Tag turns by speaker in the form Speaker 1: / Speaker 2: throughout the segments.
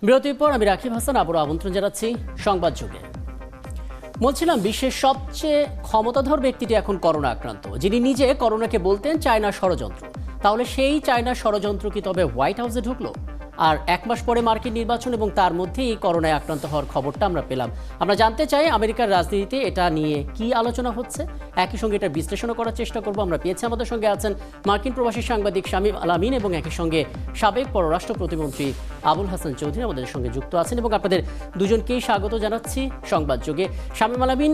Speaker 1: বিরতির পর আমি রাকিব হাসান আবারও আমন্ত্রণ জানাচ্ছি সংবাদ যুগে। বলছিলাম বিশ্বের সবচেয়ে ক্ষমতাধর ব্যক্তিটি এখন করোনা আক্রান্ত, যিনি নিজে করোনাকে বলতেন চায়না ষড়যন্ত্র। তাহলে সেই চায়না ষড়যন্ত্র কি তবে হোয়াইট হাউসে ঢুকলো? আর এক মাস পরে মার্কিন নির্বাচন এবং তার মধ্যে এই করোনায় আক্রান্ত হওয়ার খবরটা আমরা পেলাম। আমরা জানতে চাই আমেরিকার রাজনীতিতে এটা নিয়ে কি আলোচনা হচ্ছে, একই সঙ্গে এটা বিশ্লেষণ করার চেষ্টা করব। আমরা পেয়েছি আমাদের সঙ্গে আছেন মার্কিন প্রবাসী সাংবাদিক শামীম আল আমিন এবং একই সঙ্গে সাবেক পররাষ্ট্র প্রতিমন্ত্রী আবুল হাসান চৌধুরী আমাদের সঙ্গে যুক্ত আছেন, এবং আপনাদের দুজনকেই স্বাগত জানাচ্ছি সংবাদ যুগে। শামীম আল আমিন,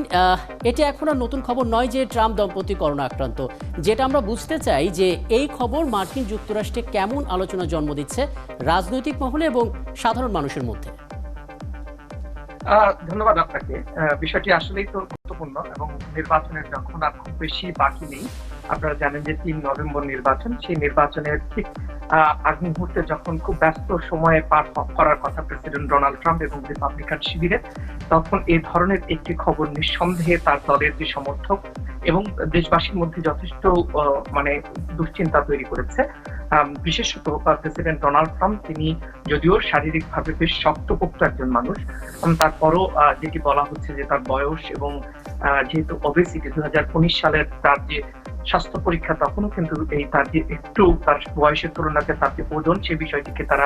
Speaker 1: এটা এখন আর নতুন খবর নয় যে ট্রাম্প দম্পতি করোনা আক্রান্ত। যেটা আমরা বুঝতে চাই যে এই খবর মার্কিন যুক্তরাষ্ট্রে কেমন আলোচনা জন্ম দিচ্ছে রাজনৈতিক মহলে এবং সাধারণ মানুষের মধ্যে।
Speaker 2: ধন্যবাদ আপনাকে। বিষয়টি আসলেই তো গুরুত্বপূর্ণ এবং নির্বাচনের যখন আর খুব বেশি বাকি নেই, আপনারা জানেন যে 3 নভেম্বর নির্বাচন। সেই নির্বাচনের ঠিক আগ মুহূর্তে যখন খুব ব্যস্ত সময়ে পার করার কথা প্রেসিডেন্ট ডোনাল্ড ট্রাম্প এবং রিপাবলিকান শিবিরে, তখন এই ধরনের একটি খবর নিঃসন্দেহে তার দলের যে সমর্থক এবং দেশবাসীর মধ্যে যথেষ্ট দুশ্চিন্তা তৈরি করেছে। বিশেষত প্রেসিডেন্ট ডোনাল্ড ট্রাম্প, তিনি যদিও শারীরিকভাবে বেশ শক্তপোক্ত একজন মানুষ, তারপরও যেটি বলা হচ্ছে যে তার বয়স এবং যেহেতু ওবেসিটি 2019 সালের তার যে স্বাস্থ্য পরীক্ষা, তখনও কিন্তু তার যে একটু তার বয়সের তুলনাতে তার যে ওজন, সে বিষয়টিকে তারা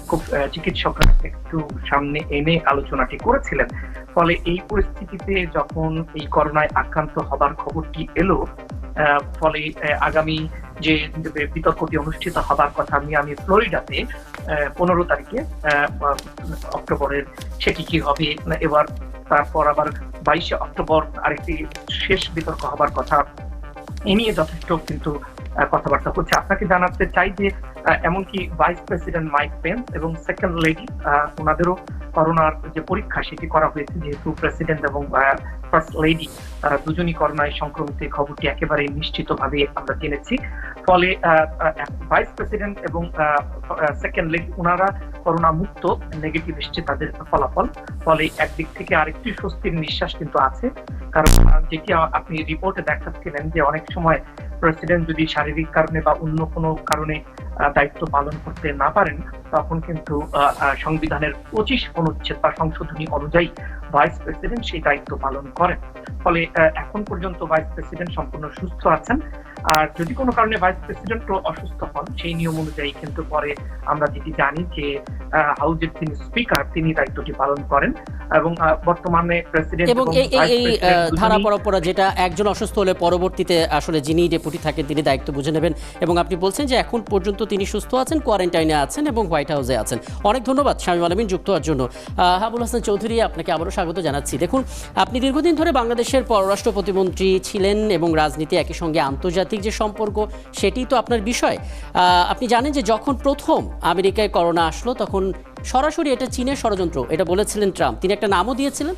Speaker 2: খুব চিকিৎসকরা একটু সামনে এনে আলোচনাটি করেছিলেন। ফলে এই পরিস্থিতিতে যখন এই করোনায় আক্রান্ত হবার খবরটি এলো, ফলে আগামী যে বিতর্কটি অনুষ্ঠিত হবার কথা মিয়ামি ফ্লোরিডাতে 15 তারিখে অক্টোবরের, সেটি কি হবে এবার, তারপর আবার 22 অক্টোবর আরেকটি শেষ বিতর্ক হবার কথা, এ নিয়ে যথেষ্ট কিন্তু কথাবার্তা হচ্ছে। আপনাকে জানাতে চাই যে এমনকি ভাইস প্রেসিডেন্ট মাইক পেন্স এবং সেকেন্ড লেডি, ওনাদেরও করোনার যে পরীক্ষা সেটি করা হয়েছে, যেহেতু প্রেসিডেন্ট এবং ফার্স্ট লেডি তারা দুজনই করোনায় সংক্রমিত, খবরটি একেবারে নিশ্চিতভাবে আমরা জেনেছি। ফলে ভাইস প্রেসিডেন্ট এবং সেকেন্ড লেডি ওনারা করোনা মুক্ত, নেগেটিভ এসছে তাদের ফলাফল। ফলে একদিক থেকে আরেকটি স্বস্তির নিঃশ্বাস কিন্তু আছে, কারণ যেটি আপনি রিপোর্টে দেখাচ্ছিলেন যে অনেক সময় প্রেসিডেন্ট যদি শারীরিক কারণে বা অন্য কোনো কারণে দায়িত্ব পালন করতে না পারেন, তখন কিন্তু সংবিধানের 25 অনুচ্ছেদ বা সংশোধনী অনুযায়ী ভাইস প্রেসিডেন্ট সেই দায়িত্ব পালন করেন। ফলে এখন পর্যন্ত ভাইস প্রেসিডেন্ট সম্পূর্ণ সুস্থ আছেন। আর যদি কোনো কারণে ভাইস প্রেসিডেন্টও অসুস্থ হন, সেই নিয়ম অনুযায়ী কিন্তু পরে আমরা যেটি জানি যে হাউজের তিনি স্পিকার, তিনি দায়িত্বটি পালন করেন। এবং বর্তমানে প্রেসিডেন্ট
Speaker 1: এবং এই ধারা পরম্পরা যেটা একজন অসুস্থ হলে পরবর্তীতে আসলে যিনি ডেপুটি থাকেন তিনি দায়িত্ব বুঝে নেবেন, এবং আপনি বলছেন যে এখন পর্যন্ত তিনি সুস্থ আছেন, কোয়ারেন্টাইনে আছেন এবং হোয়াইট হাউসে আছেন। অনেক ধন্যবাদ শামীম আল আমিন যুক্ত হওয়ার জন্য। আবুল হাসান চৌধুরী, আপনাকে আবারও স্বাগত জানাচ্ছি। দেখুন, আপনি দীর্ঘদিন ধরে বাংলাদেশের পররাষ্ট্র প্রতিমন্ত্রী ছিলেন এবং রাজনীতি একই সঙ্গে আন্তর্জাতিক যে সম্পর্ক সেটি তো আপনার বিষয়। আপনি জানেন যে যখন প্রথম আমেরিকায় করোনা আসলো তখন সরাসরি এটা চীনের ষড়যন্ত্র এটা বলেছিলেন ট্রাম্প। তিনি একটা নামও দিয়েছিলেন,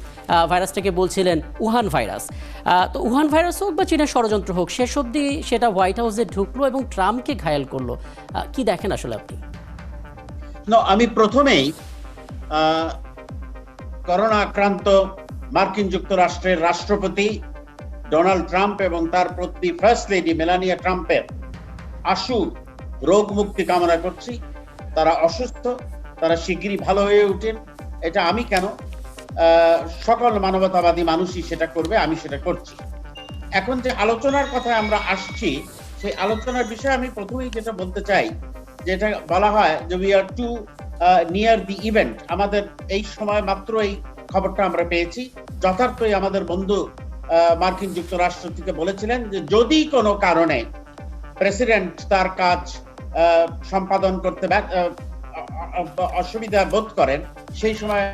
Speaker 1: ভাইরাসটাকে বলছিলেন উহান ভাইরাস। তো উহান ভাইরাস হোক বা চীনের ষড়যন্ত্র হোক, শেষ অবধি সেটা হোয়াইট হাউসে ঢুকলো এবং ট্রাম্পকে ঘায়েল করলো। কি দেখেন আসলে আপনি?
Speaker 3: আমি প্রথমেই করোনা আক্রান্ত মার্কিন যুক্তরাষ্ট্রের রাষ্ট্রপতি ডোনাল্ড ট্রাম্প এবং তার পত্নী ফার্স্ট লেডি মেলানিয়া ট্রাম্পের আশু রোগ মুক্তি কামনা করছি। তারা অসুস্থ, তারা শিগগিরই ভালো হয়ে উঠেন। এটা আমি কেন, সকল মানবতাবাদী মানুষই সেটা করবে, আমি সেটা করছি। এখন যে আলোচনার কথায় আমরা আসছি, সেই আলোচনার বিষয়ে আমি প্রথমেই যেটা বলতে চাই, যেটা বলা হয় যে we are too near the event. আমাদের এই সময় মাত্র এই খবরটা আমরা পেয়েছি। যথার্থই আমাদের বন্ধু মার্কিন যুক্তরাষ্ট্র থেকে বলেছিলেন যে যদি কোনো কারণে প্রেসিডেন্ট তার কাজ সম্পাদন করতে অসুবিধা বোধ করেন, সেই সময়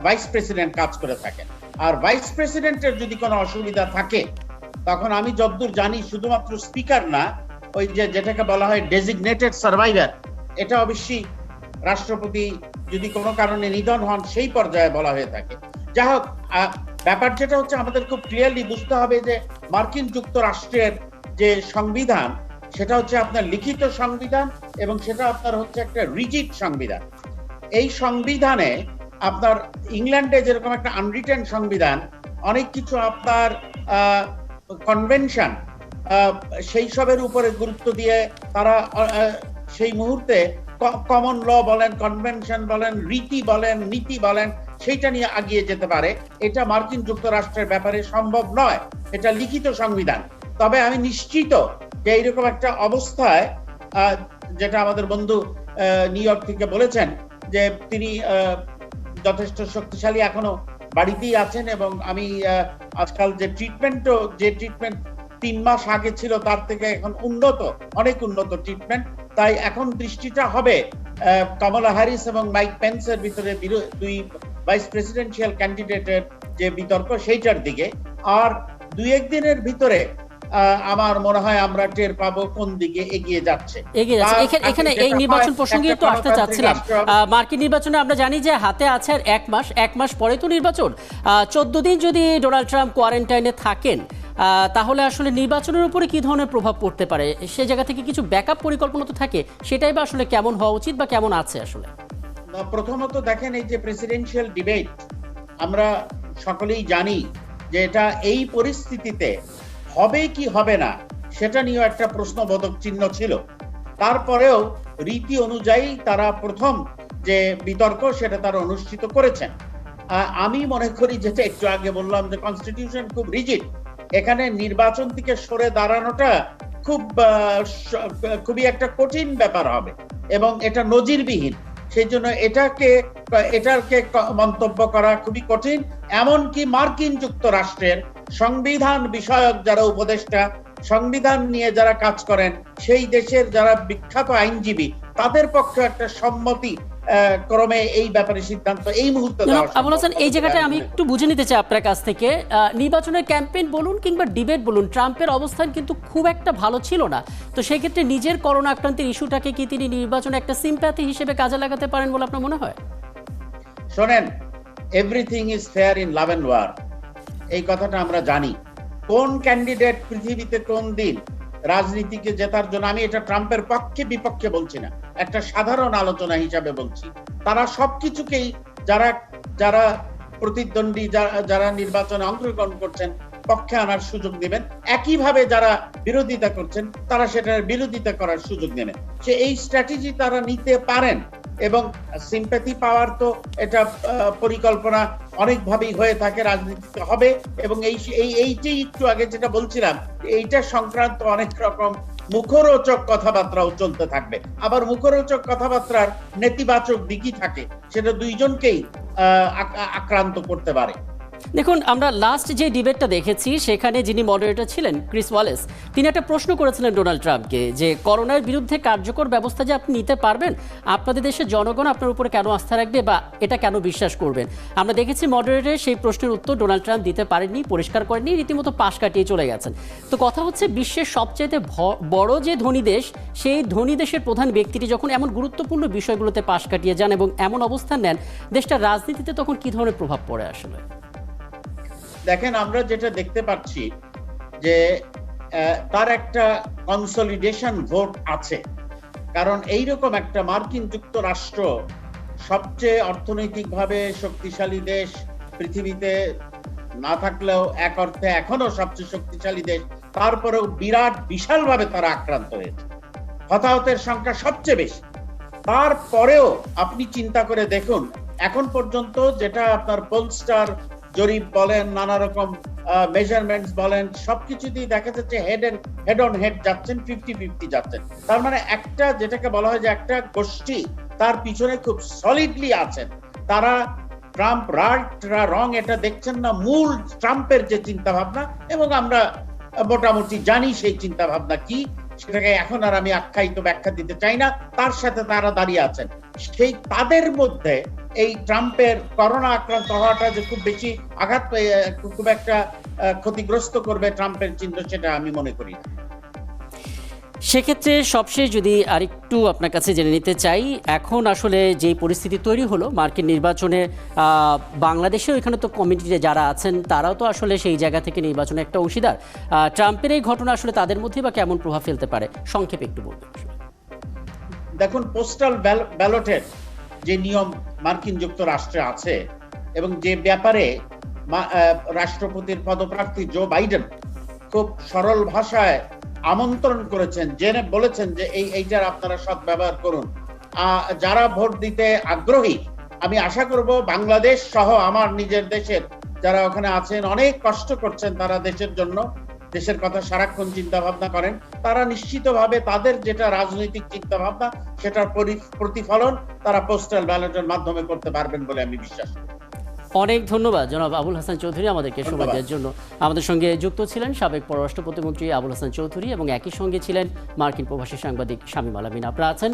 Speaker 3: ভাইস প্রেসিডেন্ট কাজ করে থাকেন। আর ভাইস প্রেসিডেন্টের যদি কোনো অসুবিধা থাকে, তখন আমি যতদূর জানি শুধুমাত্র স্পিকার না, ওই যেটাকে বলা হয় ডেজিগনেটেড সার্ভাইভার, এটা অবশ্যই রাষ্ট্রপতি যদি কোনো কারণে নিধন হন সেই পর্যায়ে বলা হয়ে থাকে। যাই হোক, ব্যাপার যেটা হচ্ছে আমাদের খুব ক্লিয়ারলি বুঝতে হবে যে মার্কিন যুক্তরাষ্ট্রের যে সংবিধান, সেটা হচ্ছে আপনার লিখিত সংবিধান এবং সেটা আপনার হচ্ছে একটা রিজিড সংবিধান। এই সংবিধানে আপনার ইংল্যান্ডে যেরকম একটা আনরিটেন সংবিধান, অনেক কিছু আপনার কনভেনশন সেই সবের উপরে গুরুত্ব দিয়ে তারা সেই মুহূর্তে কমন ল বলেন, কনভেনশন বলেন, রীতি বলেন, নীতি বলেন, সেইটা নিয়ে আগিয়ে যেতে পারে। এটা মার্কিন যুক্তরাষ্ট্রের ব্যাপারে সম্ভব নয়, এটা লিখিত সংবিধান। তবে আমি নিশ্চিত যে এইরকম একটা অবস্থায়, যেটা আমাদের বন্ধু নিউ ইয়র্ক থেকে বলেছেন যে তিনি যথেষ্ট শক্তিশালী এখনো বাড়িতেই আছেন, এবং আমি আজকাল যে ট্রিটমেন্ট 3 মাস আগে ছিল তার থেকে এখন অনেক উন্নত ট্রিটমেন্ট। তাই এখন দৃষ্টিটা হবে কমলা হ্যারিস এবং মাইক পেন্সের ভিতরে দুই ভাইস প্রেসিডেন্সিয়াল ক্যান্ডিডেটের যে বিতর্ক সেইটার দিকে। আর 2-1 দিনের ভিতরে আমার মনে হয় আমরা টের পাবো কোন দিকে এগিয়ে যাচ্ছে।
Speaker 1: এখানে এই নির্বাচন প্রসঙ্গে তো আসতে চাচ্ছিলাম। মার্কিন নির্বাচনে আমরা জানি যে হাতে আছে আর 1 মাস পরে তো নির্বাচন। 14 দিন যদি ডোনাল্ড ট্রাম্প কোয়ারেন্টাইনে থাকেন, তাহলে আসলে নির্বাচনের উপরে কি ধরনের প্রভাব পড়তে পারে? সে জায়গা থেকে কিছু ব্যাকআপ পরিকল্পনা তো থাকে, সেটাই বা আসলে কেমন হওয়া উচিত বা কেমন আছে আসলে?
Speaker 3: প্রথমত দেখেন, এই যে প্রেসিডেন্সিয়াল ডিবেট, আমরা সকলেই জানি যে এটা এই পরিস্থিতিতে হবে কি হবে না সেটা নিয়ে একটা প্রশ্নবোধক চিহ্ন ছিল। তারপরেও রীতি অনুযায়ী তারা প্রথম যে বিতর্ক সেটা তারা অনুষ্ঠিত করেছেন। আমি মনে করি, যেটা একটু আগে বললাম, যে কনস্টিটিউশন খুব রিজিড, এখানে নির্বাচন থেকে সরে দাঁড়ানোটা খুবই একটা কঠিন ব্যাপার হবে এবং এটা নজিরবিহীন। সেই জন্য এটাকে মন্তব্য করা খুবই কঠিন। এমনকি মার্কিন যুক্তরাষ্ট্রের সংবিধান বিষয়ক যারা উপদেষ্টা, সংবিধান নিয়ে যারা কাজ করেন, সেই দেশের যারা বিখ্যাত আইনজীবী, তাদের পক্ষে একটা সম্মতি ক্রমে এই ব্যাপারে সিদ্ধান্ত এই মুহূর্তে
Speaker 1: আবুল হাসান, এই জায়গাটা আমি একটু বুঝে নিতে চাই আপনার কাছ থেকে। নির্বাচনের ক্যাম্পেইন বলুন কিংবা ডিবেট বলুন, ট্রাম্পের অবস্থান কিন্তু খুব একটা ভালো ছিল না। তো সেই ক্ষেত্রে নিজের করোনা আক্রান্তের ইস্যুটাকে কি তিনি নির্বাচনে একটা সিম্প্যাথি হিসেবে কাজে লাগাতে পারেন বলে আপনার মনে হয়?
Speaker 3: শোনেন, everything is fair in love and war, এই কথাটা আমরা জানি। কোন ক্যান্ডিডেট পৃথিবীতে কোন দিন রাজনীতিকে জেতার জন্য, আমি এটা ট্রাম্পের পক্ষে বিপক্ষে বলছি না, একটা সাধারণ আলোচনা হিসাবে বলছি, তারা সবকিছুকেই যারা প্রতিদ্বন্দ্বী, যারা নির্বাচনে অংশগ্রহণ করছেন, পক্ষে আনার সুযোগ দেবেন। একইভাবে যারা বিরোধিতা করছেন তারা সেটার বিরোধিতা করার সুযোগ নেবেন। এই স্ট্র্যাটেজি তারা নিতে পারেন এবং সিম্প্যাথি পাওয়ার তো এটা পরিকল্পনা অনেকভাবেই হয়ে থাকে, রাজনীতিতে হবে। এবং এইটাই একটু আগে যেটা বলছিলাম, এইটা সংক্রান্ত অনেক রকম মুখরোচক কথাবার্তাও চলতে থাকবে। আবার মুখরোচক কথাবার্তার নেতিবাচক দিকই থাকে, সেটা দুইজনকেই আক্রান্ত করতে পারে।
Speaker 1: দেখুন, আমরা লাস্ট যে ডিবেটটা দেখেছি সেখানে যিনি মডারেটর ছিলেন, ক্রিস ওয়ালেস, তিনি একটা প্রশ্ন করেছিলেন ডোনাল্ড ট্রাম্পকে যে করোনার বিরুদ্ধে কার্যকর ব্যবস্থা যে আপনি নিতে পারবেন, আপনাদের দেশের জনগণ আপনার উপরে কেন আস্থা রাখবে বা এটা কেন বিশ্বাস করবেন? আমরা দেখেছি মডারেটরের সেই প্রশ্নের উত্তর ডোনাল্ড ট্রাম্প দিতে পারেননি, পরিষ্কার করেননি, রীতিমতো পাশ কাটিয়ে চলে গেছেন। তো কথা হচ্ছে, বিশ্বের সবচেয়ে বড় যে ধনী দেশ, সেই ধনী দেশের প্রধান ব্যক্তিটি যখন এমন গুরুত্বপূর্ণ বিষয়গুলোতে পাশ কাটিয়ে যান এবং এমন অবস্থান নেন, দেশটার রাজনীতিতে তখন কি ধরনের প্রভাব পড়ে আসলে?
Speaker 3: দেখেন, আমরা যেটা দেখতে পাচ্ছি যে তার একটা কনসলিডেশন ভোট আছে, কারণ এইরকম একটা মার্কিন যুক্তরাষ্ট্র সবচেয়ে অর্থনৈতিকভাবে শক্তিশালী দেশ পৃথিবীতে, না থাকলেও এক অর্থে এখনো সবচেয়ে শক্তিশালী দেশ, তারপরেও বিশালভাবে তারা আক্রান্ত হয়েছে, হতাহতের সংখ্যা সবচেয়ে বেশি। তারপরেও আপনি চিন্তা করে দেখুন, এখন পর্যন্ত যেটা আপনার পোলস্টার জরিপ বলেন, নানা রকম মেজারমেন্টস বলেন, সবকিছুতেই দেখা যাচ্ছে হেড অন হেড যাচ্ছেন, 50-50 যাচ্ছেন। তার মানে একটা, যেটাকে বলা হয় যে একটা গোষ্ঠী তার পিছনে খুব সলিডলি আছেন। তারা ট্রাম্প রাইট রং এটা দেখছেন না, মূল ট্রাম্পের যে চিন্তা ভাবনা, এবং আমরা মোটামুটি জানি সেই চিন্তা ভাবনা কি, সেটাকে এখন আর আমি আখ্যায়িত ব্যাখ্যা দিতে চাই না। তার সাথে তারা দাঁড়িয়ে আছেন। সেই তাদের মধ্যে এই ট্রাম্পের করোনা আক্রান্ত হওয়াটা যে খুব বেশি আঘাত, খুব একটা ক্ষতিগ্রস্ত করবে ট্রাম্পের চিহ্ন, সেটা আমি মনে করি না।
Speaker 1: সেক্ষেত্রে সবশেষ যদি আরেকটু আপনার কাছে জেনে নিতে চাই, এখন আসলে যেই পরিস্থিতি তৈরি হলো মার্কিন নির্বাচনে, বাংলাদেশেও এখানে তো কমিটিতে যারা আছেন তারাও তো আসলে সেই জায়গা থেকে নির্বাচনে একটা অংশীদার। ট্রাম্পের এই ঘটনা আসলে তাদের মধ্যে বা কেমন প্রভাব ফেলতে পারে, সংক্ষেপে একটু বলবেন?
Speaker 3: দেখুন, পোস্টাল ব্যালটের যে নিয়ম মার্কিন যুক্তরাষ্ট্রে আছে এবং যে ব্যাপারে রাষ্ট্রপতির পদপ্রার্থী জো বাইডেন খুব সরল ভাষায় আমন্ত্রণ করেছেন, জেনে বলেছেন যে এইটার আপনারা সদ্ব্যবহার করুন। যারা ভোট দিতে আগ্রহী, আমি আশা করব বাংলাদেশ সহ আমার নিজের দেশের যারা ওখানে আছেন, অনেক কষ্ট করছেন, তারা দেশের জন্য, দেশের কথা সারাক্ষণ চিন্তা ভাবনা করেন, তারা নিশ্চিতভাবে তাদের যেটা রাজনৈতিক চিন্তা ভাবনা সেটার প্রতিফলন তারা পোস্টাল ব্যালটের মাধ্যমে করতে পারবেন বলে আমি বিশ্বাস করি।
Speaker 1: অনেক ধন্যবাদ জনাব আবুল হাসান চৌধুরী, আমাদেরকে সময়
Speaker 3: ধন্যবাদ।
Speaker 1: দেওয়ার জন্য। আমাদের সঙ্গে যুক্ত ছিলেন সাবেক পররাষ্ট্র প্রতিমন্ত্রী আবুল হাসান চৌধুরী এবং একই সঙ্গে ছিলেন মার্কিন প্রবাসী সাংবাদিক শামীম আল আমিন। আপনারা আছেন